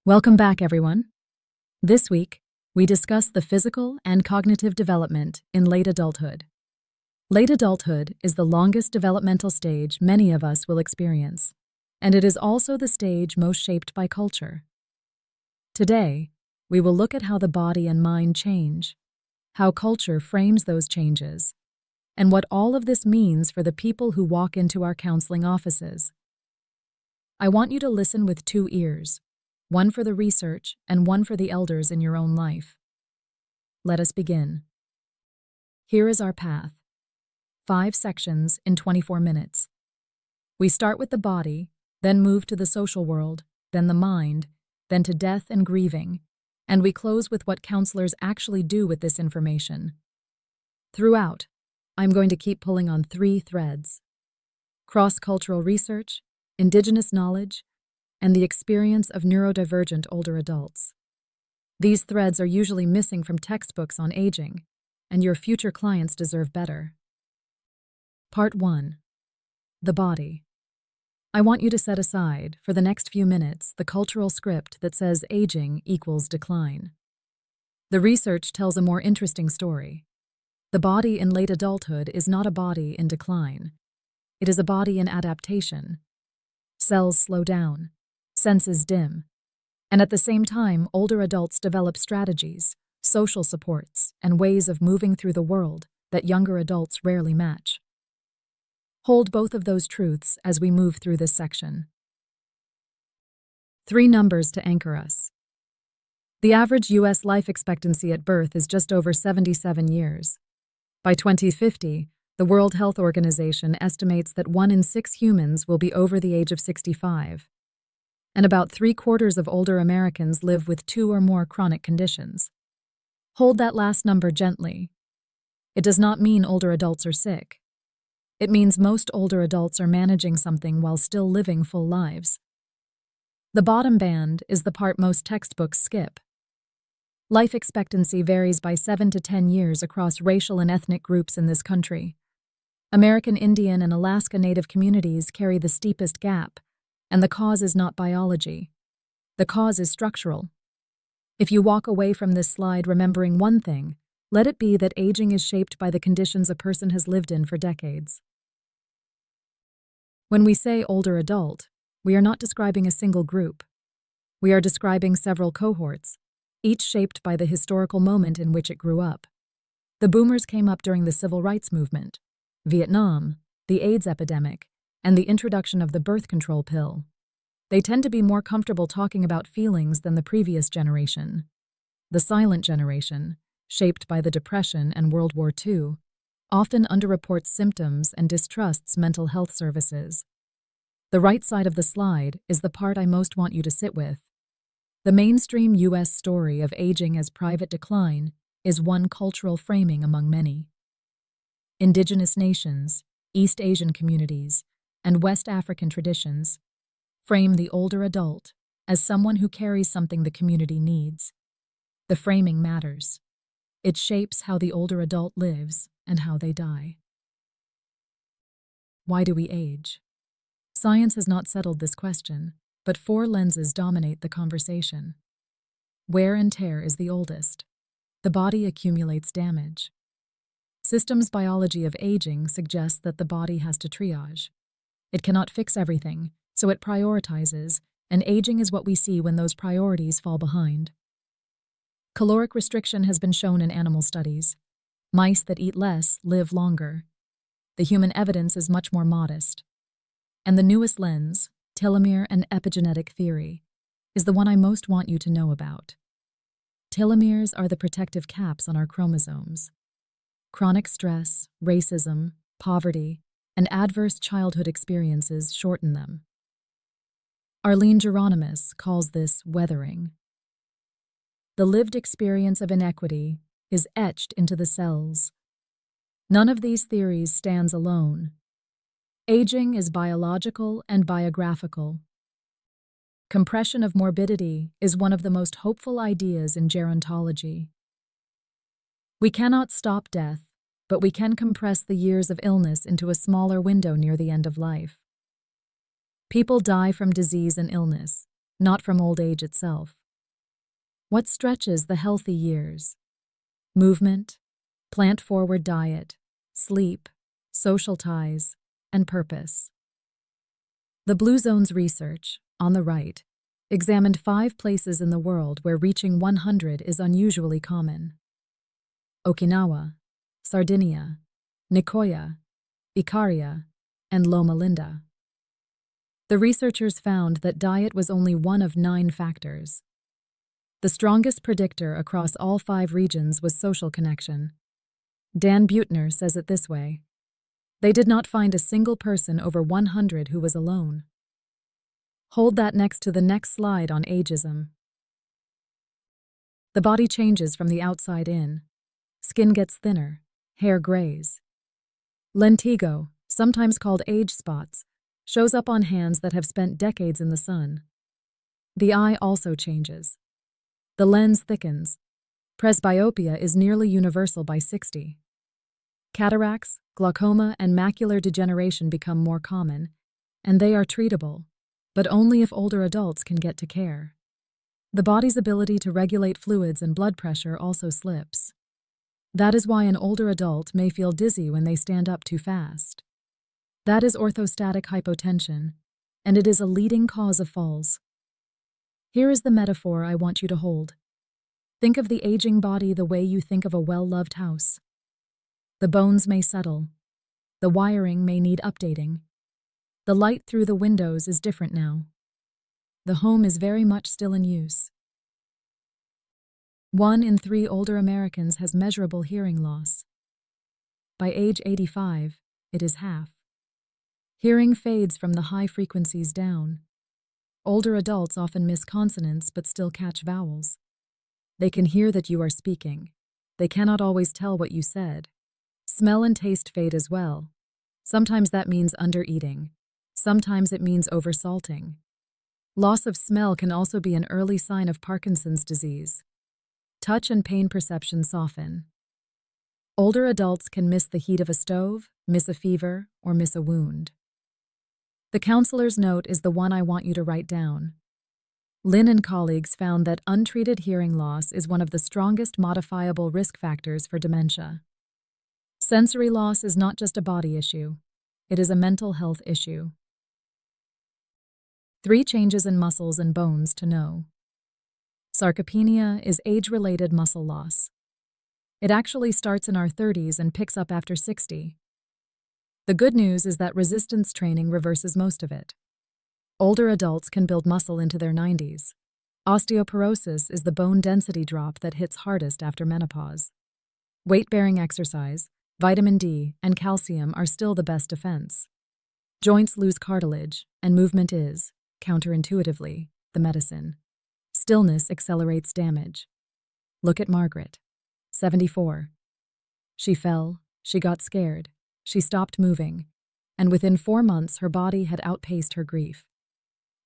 Welcome back, everyone. This week, we discuss the physical and cognitive development in late adulthood. Late adulthood is the longest developmental stage many of us will experience, and it is also the stage most shaped by culture. Today, we will look at how the body and mind change, how culture frames those changes, and what all of this means for the people who walk into our counseling offices. I want you to listen with two ears, one for the research and one for the elders in your own life. Let us begin. Here is our path. 5 sections in 24 minutes. We start with the body, then move to the social world, then the mind, then to death and grieving, and we close with what counselors actually do with this information. Throughout, I'm going to keep pulling on 3 threads: cross-cultural research, indigenous knowledge, and the experience of neurodivergent older adults. These threads are usually missing from textbooks on aging, and your future clients deserve better. Part 1. The body. I want you to set aside, for the next few minutes, the cultural script that says aging equals decline. The research tells a more interesting story. The body in late adulthood is not a body in decline. It is a body in adaptation. Cells slow down, senses dim, and at the same time, older adults develop strategies, social supports, and ways of moving through the world that younger adults rarely match. Hold both of those truths as we move through this section. 3 numbers to anchor us. The average U.S. life expectancy at birth is just over 77 years. By 2050, the World Health Organization estimates that 1 in 6 humans will be over the age of 65, and about 3/4 of older Americans live with 2 or more chronic conditions. Hold that last number gently. It does not mean older adults are sick. It means most older adults are managing something while still living full lives. The bottom band is the part most textbooks skip. Life expectancy varies by 7 to 10 years across racial and ethnic groups in this country. American Indian and Alaska Native communities carry the steepest gap, and the cause is not biology. The cause is structural. If you walk away from this slide remembering one thing, let it be that aging is shaped by the conditions a person has lived in for decades. When we say older adult, we are not describing a single group. We are describing several cohorts, each shaped by the historical moment in which it grew up. The boomers came up during the Civil Rights Movement, Vietnam, the AIDS epidemic, and the introduction of the birth control pill. They tend to be more comfortable talking about feelings than the previous generation. The silent generation, shaped by the Depression and World War II, often underreports symptoms and distrusts mental health services. The right side of the slide is the part I most want you to sit with. The mainstream U.S. story of aging as private decline is one cultural framing among many. Indigenous nations, East Asian communities, and West African traditions frame the older adult as someone who carries something the community needs. The framing matters. It shapes how the older adult lives and how they die. Why do we age? Science has not settled this question, but 4 lenses dominate the conversation. Wear and tear is the oldest. The body accumulates damage. Systems biology of aging suggests that the body has to triage. It cannot fix everything, so it prioritizes, and aging is what we see when those priorities fall behind. Caloric restriction has been shown in animal studies. Mice that eat less live longer. The human evidence is much more modest. And the newest lens, telomere and epigenetic theory, is the one I most want you to know about. Telomeres are the protective caps on our chromosomes. Chronic stress, racism, poverty, and adverse childhood experiences shorten them. Arlene Geronimus calls this weathering. The lived experience of inequity is etched into the cells. None of these theories stands alone. Aging is biological and biographical. Compression of morbidity is one of the most hopeful ideas in gerontology. We cannot stop death, but we can compress the years of illness into a smaller window near the end of life. People die from disease and illness, not from old age itself. What stretches the healthy years? Movement, plant-forward diet, sleep, social ties, and purpose. The Blue Zone's research, on the right, examined 5 places in the world where reaching 100 is unusually common: Okinawa, Sardinia, Nicoya, Ikaria, and Loma Linda. The researchers found that diet was only one of 9 factors. The strongest predictor across all 5 regions was social connection. Dan Buettner says it this way: "They did not find a single person over 100 who was alone." Hold that next to the next slide on ageism. The body changes from the outside in. Skin gets thinner, hair grays. Lentigo, sometimes called age spots, shows up on hands that have spent decades in the sun. The eye also changes. The lens thickens. Presbyopia is nearly universal by 60. Cataracts, glaucoma, and macular degeneration become more common, and they are treatable, but only if older adults can get to care. The body's ability to regulate fluids and blood pressure also slips. That is why an older adult may feel dizzy when they stand up too fast. That is orthostatic hypotension, and it is a leading cause of falls. Here is the metaphor I want you to hold. Think of the aging body the way you think of a well-loved house. The bones may settle. The wiring may need updating. The light through the windows is different now. The home is very much still in use. 1 in 3 older Americans has measurable hearing loss. By age 85, it is half. Hearing fades from the high frequencies down. Older adults often miss consonants but still catch vowels. They can hear that you are speaking. They cannot always tell what you said. Smell and taste fade as well. Sometimes that means undereating. Sometimes it means oversalting. Loss of smell can also be an early sign of Parkinson's disease. Touch and pain perception soften. Older adults can miss the heat of a stove, miss a fever, or miss a wound. The counselor's note is the one I want you to write down. Lynn and colleagues found that untreated hearing loss is one of the strongest modifiable risk factors for dementia. Sensory loss is not just a body issue. It is a mental health issue. 3 changes in muscles and bones to know. Sarcopenia is age-related muscle loss. It actually starts in our 30s and picks up after 60. The good news is that resistance training reverses most of it. Older adults can build muscle into their 90s. Osteoporosis is the bone density drop that hits hardest after menopause. Weight-bearing exercise, vitamin D, and calcium are still the best defense. Joints lose cartilage, and movement is, counterintuitively, the medicine. Stillness accelerates damage. Look at Margaret, 74. She fell, she got scared, she stopped moving, and within 4 months her body had outpaced her grief.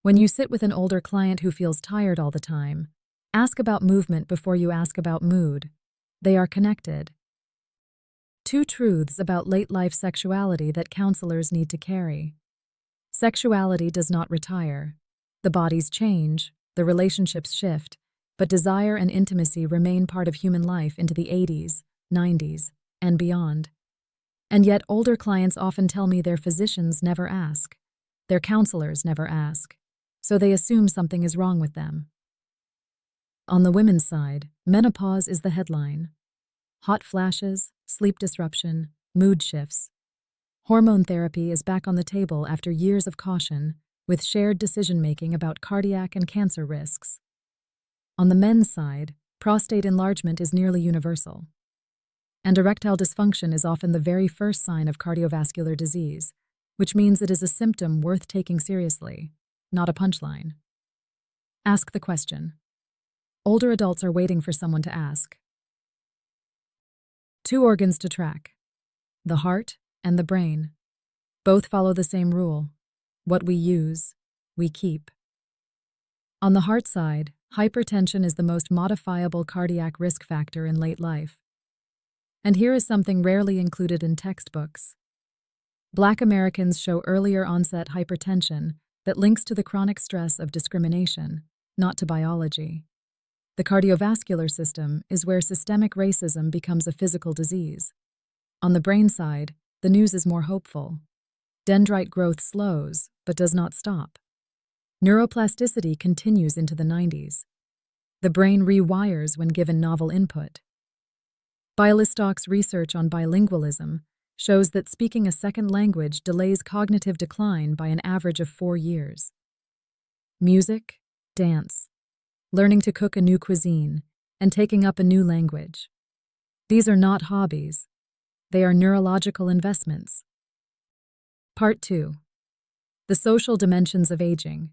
When you sit with an older client who feels tired all the time, ask about movement before you ask about mood. They are connected. 2 truths about late-life sexuality that counselors need to carry. Sexuality does not retire. The bodies change, the relationships shift, but desire and intimacy remain part of human life into the 80s, 90s, and beyond. And yet older clients often tell me their physicians never ask. Their counselors never ask. So they assume something is wrong with them. On the women's side, menopause is the headline. Hot flashes, sleep disruption, mood shifts. Hormone therapy is back on the table after years of caution, with shared decision-making about cardiac and cancer risks. On the men's side, prostate enlargement is nearly universal. And erectile dysfunction is often the very first sign of cardiovascular disease, which means it is a symptom worth taking seriously, not a punchline. Ask the question. Older adults are waiting for someone to ask. 2 organs to track: the heart and the brain. Both follow the same rule. What we use, we keep. On the heart side, hypertension is the most modifiable cardiac risk factor in late life. And here is something rarely included in textbooks. Black Americans show earlier onset hypertension, that links to the chronic stress of discrimination, not to biology. The cardiovascular system is where systemic racism becomes a physical disease. On the brain side, the news is more hopeful. Dendrite growth slows, but does not stop. Neuroplasticity continues into the 90s. The brain rewires when given novel input. Bialystoc's research on bilingualism shows that speaking a second language delays cognitive decline by an average of 4 years. Music, dance, learning to cook a new cuisine, and taking up a new language. These are not hobbies. They are neurological investments. Part 2. The social dimensions of aging.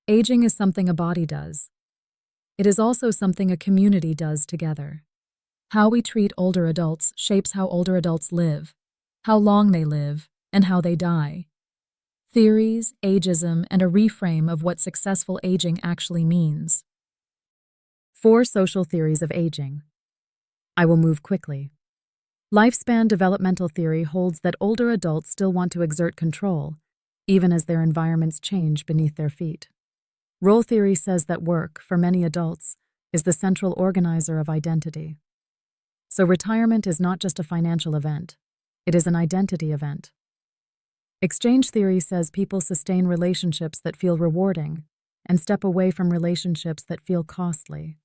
Aging is something a body does. It is also something a community does together. How we treat older adults shapes how older adults live, how long they live, and how they die. Theories, ageism, and a reframe of what successful aging actually means. 4 social theories of aging. I will move quickly. Lifespan developmental theory holds that older adults still want to exert control, even as their environments change beneath their feet. Role theory says that work, for many adults, is the central organizer of identity. So retirement is not just a financial event, it is an identity event. Exchange theory says people sustain relationships that feel rewarding and step away from relationships that feel costly.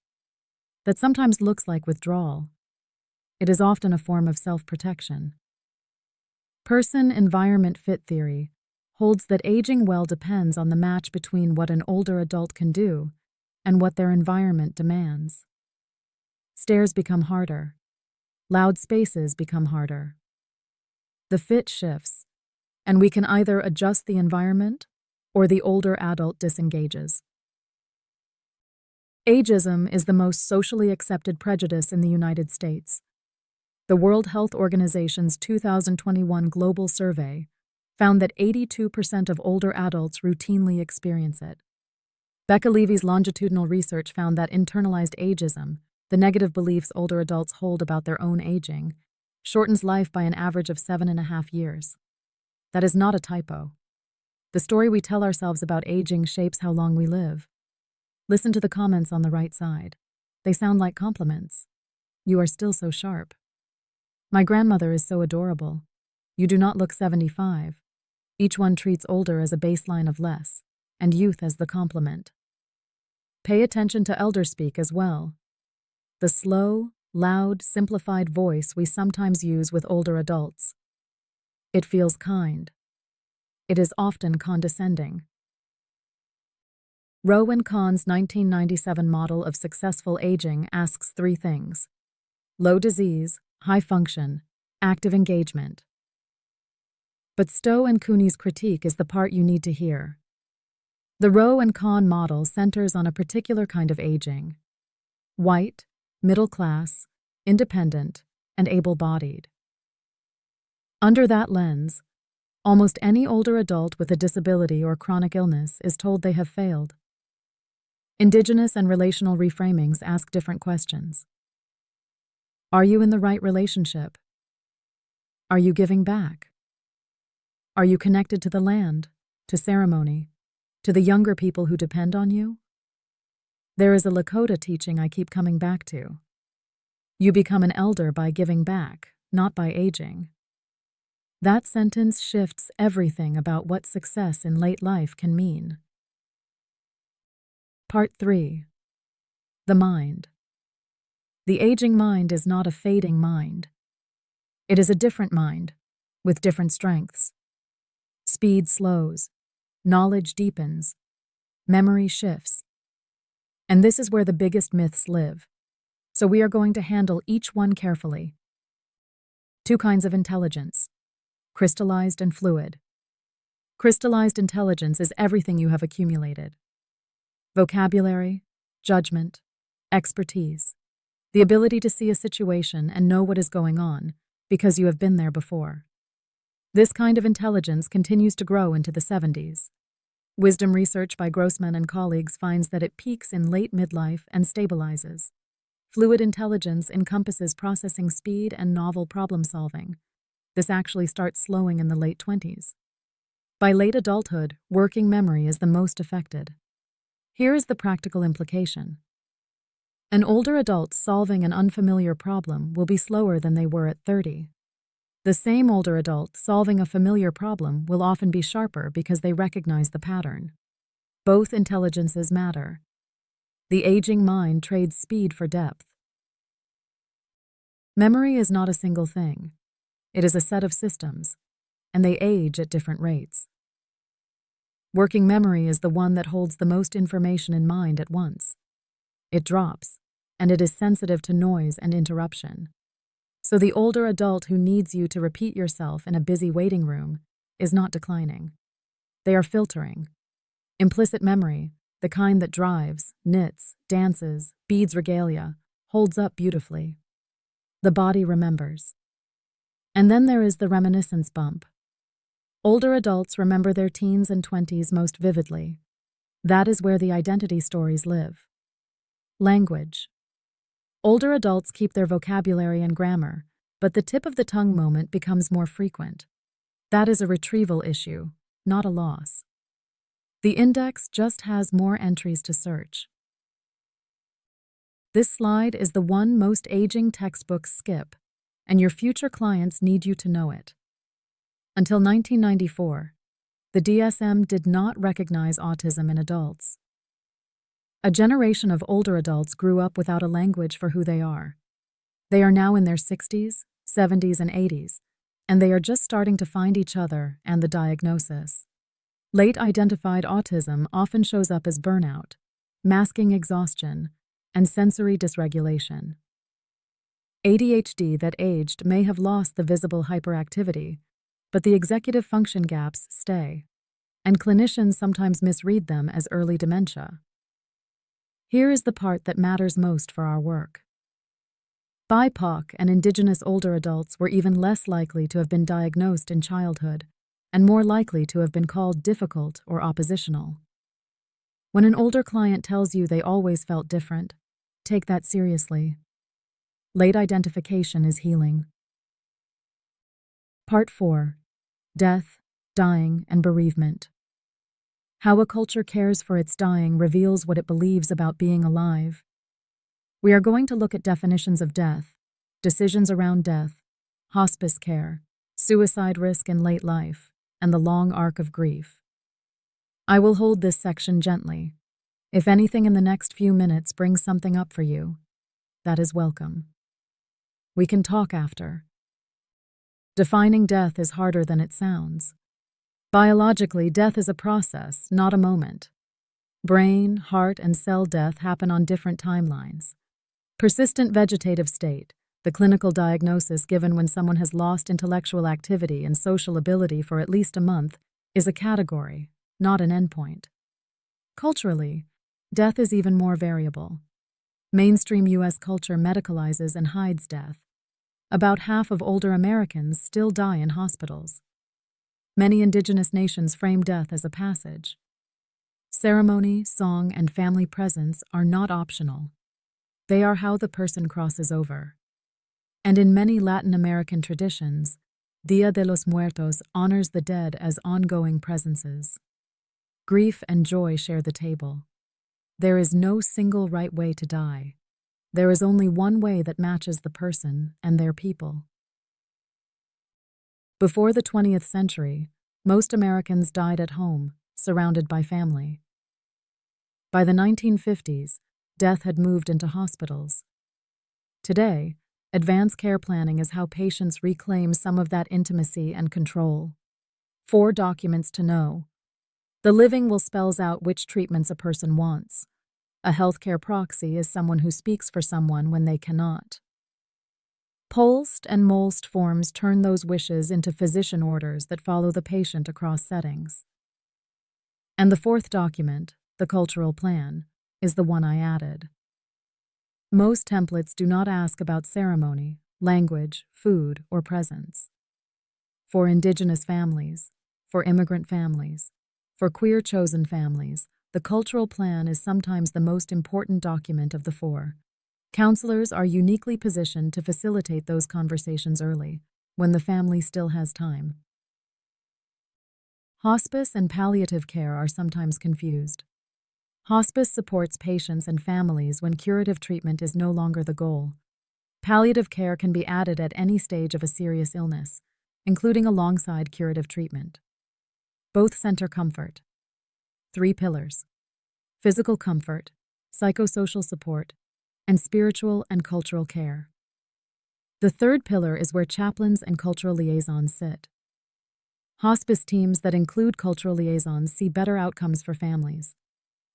That sometimes looks like withdrawal. It is often a form of self-protection. Person-environment fit theory holds that aging well depends on the match between what an older adult can do and what their environment demands. Stairs become harder. Loud spaces become harder. The fit shifts, and we can either adjust the environment or the older adult disengages. Ageism is the most socially accepted prejudice in the United States. The World Health Organization's 2021 global survey found that 82% of older adults routinely experience it. Becca Levy's longitudinal research found that internalized ageism, the negative beliefs older adults hold about their own aging, shortens life by an average of 7.5 years. That is not a typo. The story we tell ourselves about aging shapes how long we live. Listen to the comments on the right side. They sound like compliments. You are still so sharp. My grandmother is so adorable. You do not look 75. Each one treats older as a baseline of less, and youth as the compliment. Pay attention to elder speak as well. The slow, loud, simplified voice we sometimes use with older adults. It feels kind. It is often condescending. Rowe and Kahn's 1997 model of successful aging asks 3 things: low disease, high function, active engagement. But Stowe and Cooney's critique is the part you need to hear. The Rowe and Kahn model centers on a particular kind of aging: white, middle class, independent, and able-bodied. Under that lens, almost any older adult with a disability or chronic illness is told they have failed. Indigenous and relational reframings ask different questions. Are you in the right relationship? Are you giving back? Are you connected to the land, to ceremony, to the younger people who depend on you? There is a Lakota teaching I keep coming back to. You become an elder by giving back, not by aging. That sentence shifts everything about what success in late life can mean. Part 3. The mind. The aging mind is not a fading mind. It is a different mind, with different strengths. Speed slows, knowledge deepens, memory shifts. And this is where the biggest myths live. So we are going to handle each one carefully. 2 kinds of intelligence: crystallized and fluid. Crystallized intelligence is everything you have accumulated: vocabulary, judgment, expertise, the ability to see a situation and know what is going on because you have been there before. This kind of intelligence continues to grow into the 70s. Wisdom research by Grossman and colleagues finds that it peaks in late midlife and stabilizes. Fluid intelligence encompasses processing speed and novel problem solving. This actually starts slowing in the late 20s. By late adulthood, working memory is the most affected. Here is the practical implication. An older adult solving an unfamiliar problem will be slower than they were at 30. The same older adult solving a familiar problem will often be sharper because they recognize the pattern. Both intelligences matter. The aging mind trades speed for depth. Memory is not a single thing. It is a set of systems, and they age at different rates. Working memory is the one that holds the most information in mind at once. It drops, and it is sensitive to noise and interruption. So the older adult who needs you to repeat yourself in a busy waiting room is not declining. They are filtering. Implicit memory, the kind that drives, knits, dances, beads regalia, holds up beautifully. The body remembers. And then there is the reminiscence bump. Older adults remember their teens and 20s most vividly. That is where the identity stories live. Language. Older adults keep their vocabulary and grammar, but the tip of the tongue moment becomes more frequent. That is a retrieval issue, not a loss. The index just has more entries to search. This slide is the one most aging textbooks skip, and your future clients need you to know it. Until 1994, the DSM did not recognize autism in adults. A generation of older adults grew up without a language for who they are. They are now in their 60s, 70s, and 80s, and they are just starting to find each other and the diagnosis. Late identified autism often shows up as burnout, masking exhaustion, and sensory dysregulation. ADHD that aged may have lost the visible hyperactivity, but the executive function gaps stay, and clinicians sometimes misread them as early dementia. Here is the part that matters most for our work. BIPOC and Indigenous older adults were even less likely to have been diagnosed in childhood, and more likely to have been called difficult or oppositional. When an older client tells you they always felt different, take that seriously. Late identification is healing. Part 4. Death, Dying, and Bereavement. How a culture cares for its dying reveals what it believes about being alive. We are going to look at definitions of death, decisions around death, hospice care, suicide risk in late life, and the long arc of grief. I will hold this section gently. If anything in the next few minutes brings something up for you, that is welcome. We can talk after. Defining death is harder than it sounds. Biologically, death is a process, not a moment. Brain, heart, and cell death happen on different timelines. Persistent vegetative state, the clinical diagnosis given when someone has lost intellectual activity and social ability for at least a month, is a category, not an endpoint. Culturally, death is even more variable. Mainstream U.S. culture medicalizes and hides death. About half of older Americans still die in hospitals. Many indigenous nations frame death as a passage. Ceremony, song, and family presence are not optional. They are how the person crosses over. And in many Latin American traditions, Dia de los Muertos honors the dead as ongoing presences. Grief and joy share the table. There is no single right way to die. There is only one way that matches the person and their people. Before the 20th century, most Americans died at home, surrounded by family. By the 1950s, death had moved into hospitals. Today, advanced care planning is how patients reclaim some of that intimacy and control. 4 documents to know. The living will spells out which treatments a person wants. A healthcare proxy is someone who speaks for someone when they cannot. Polst and Molst forms turn those wishes into physician orders that follow the patient across settings. And the 4th document, the cultural plan, is the one I added. Most templates do not ask about ceremony, language, food, or presence. For Indigenous families, for immigrant families, for queer-chosen families, the cultural plan is sometimes the most important document of the 4. Counselors are uniquely positioned to facilitate those conversations early, when the family still has time. Hospice and palliative care are sometimes confused. Hospice supports patients and families when curative treatment is no longer the goal. Palliative care can be added at any stage of a serious illness, including alongside curative treatment. Both center comfort. 3 pillars: physical comfort, psychosocial support, and spiritual and cultural care. The third pillar is where chaplains and cultural liaisons sit. Hospice teams that include cultural liaisons see better outcomes for families.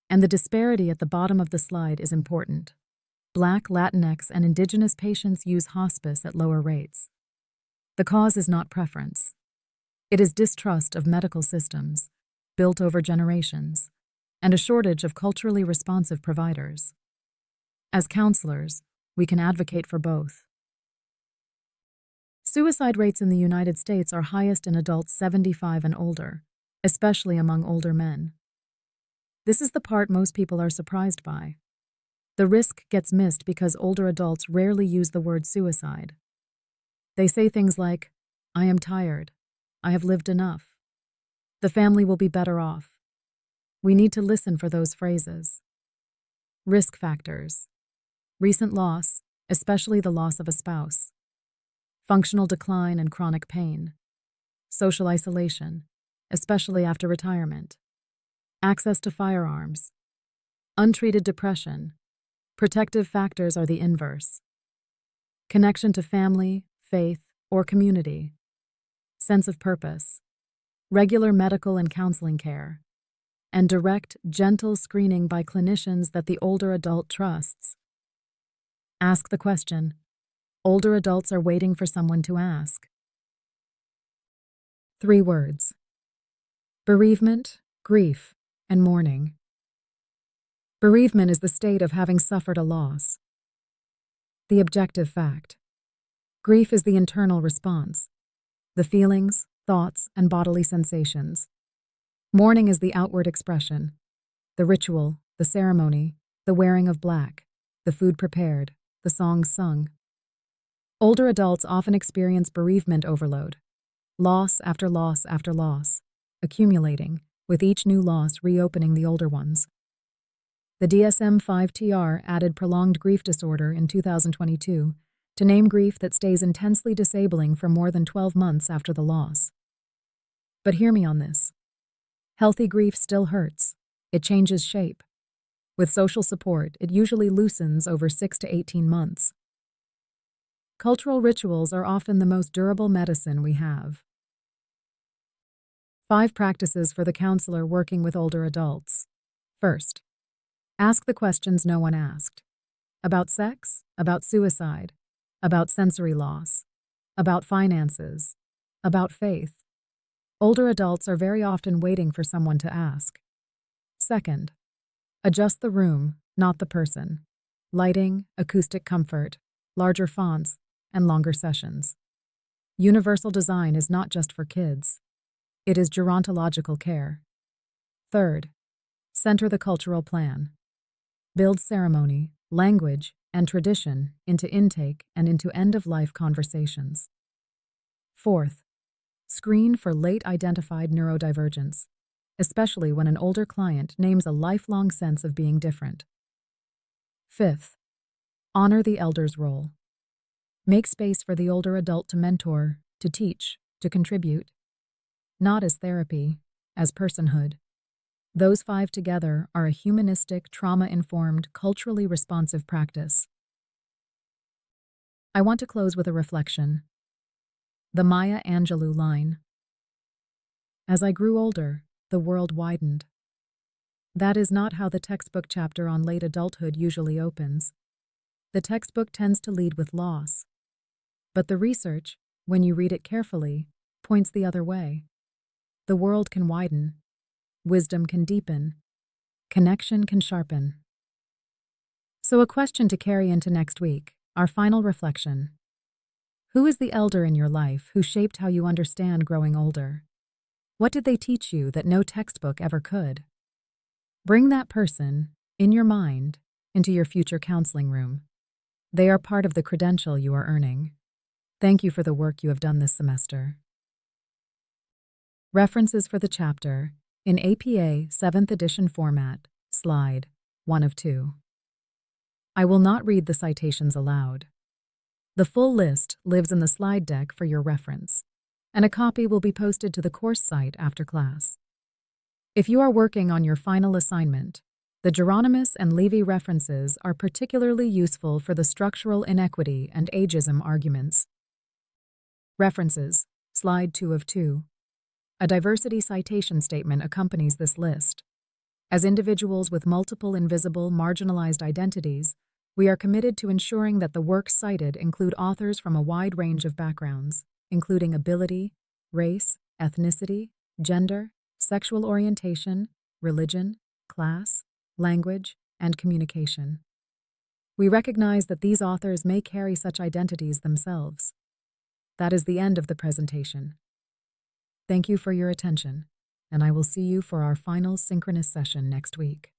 And the disparity at the bottom of the slide is important. Black, Latinx, and Indigenous patients use hospice at lower rates. The cause is not preference. It is distrust of medical systems, built over generations, and a shortage of culturally responsive providers. As counselors, we can advocate for both. Suicide rates in the United States are highest in adults 75 and older, especially among older men. This is the part most people are surprised by. The risk gets missed because older adults rarely use the word suicide. They say things like, "I am tired. I have lived enough. The family will be better off." We need to listen for those phrases. Risk factors: recent loss, especially the loss of a spouse; functional decline and chronic pain; social isolation, especially after retirement; access to firearms; untreated depression. Protective factors are the inverse: connection to family, faith, or community; sense of purpose; regular medical and counseling care; and direct, gentle screening by clinicians that the older adult trusts. Ask the question. Older adults are waiting for someone to ask. 3 words: bereavement, grief, and mourning. Bereavement is the state of having suffered a loss. The objective fact: grief is the internal response, the feelings, thoughts, and bodily sensations. Mourning is the outward expression, the ritual, the ceremony, the wearing of black, the food prepared, the songs sung. Older adults often experience bereavement overload, loss after loss after loss, accumulating, with each new loss reopening the older ones. The DSM-5-TR added prolonged grief disorder in 2022 to name grief that stays intensely disabling for more than 12 months after the loss. But hear me on this. Healthy grief still hurts. It changes shape. With social support, it usually loosens over 6 to 18 months. Cultural rituals are often the most durable medicine we have. 5 practices for the counselor working with older adults. First, ask the questions no one asked. About sex, about suicide, about sensory loss, about finances, about faith. Older adults are very often waiting for someone to ask. Second, adjust the room, not the person. Lighting, acoustic comfort, larger fonts, and longer sessions. Universal design is not just for kids. It is gerontological care. Third, center the cultural plan. Build ceremony, language, and tradition into intake and into end-of-life conversations. Fourth, screen for late-identified neurodivergence, especially when an older client names a lifelong sense of being different. Fifth, honor the elder's role. Make space for the older adult to mentor, to teach, to contribute. Not as therapy, as personhood. Those 5 together are a humanistic, trauma-informed, culturally responsive practice. I want to close with a reflection. The Maya Angelou line. As I grew older, the world widened. That is not how the textbook chapter on late adulthood usually opens. The textbook tends to lead with loss. But the research, when you read it carefully, points the other way. The world can widen. Wisdom can deepen. Connection can sharpen. So a question to carry into next week, our final reflection. Who is the elder in your life who shaped how you understand growing older? What did they teach you that no textbook ever could? Bring that person, in your mind, into your future counseling room. They are part of the credential you are earning. Thank you for the work you have done this semester. References for the chapter in APA 7th edition format, slide 1 of 2. I will not read the citations aloud. The full list lives in the slide deck for your reference, and a copy will be posted to the course site after class. If you are working on your final assignment, the Geronimus and Levy references are particularly useful for the structural inequity and ageism arguments. References, slide 2 of 2. A diversity citation statement accompanies this list. As individuals with multiple invisible, marginalized identities, we are committed to ensuring that the works cited include authors from a wide range of backgrounds, including ability, race, ethnicity, gender, sexual orientation, religion, class, language, and communication. We recognize that these authors may carry such identities themselves. That is the end of the presentation. Thank you for your attention, and I will see you for our final synchronous session next week.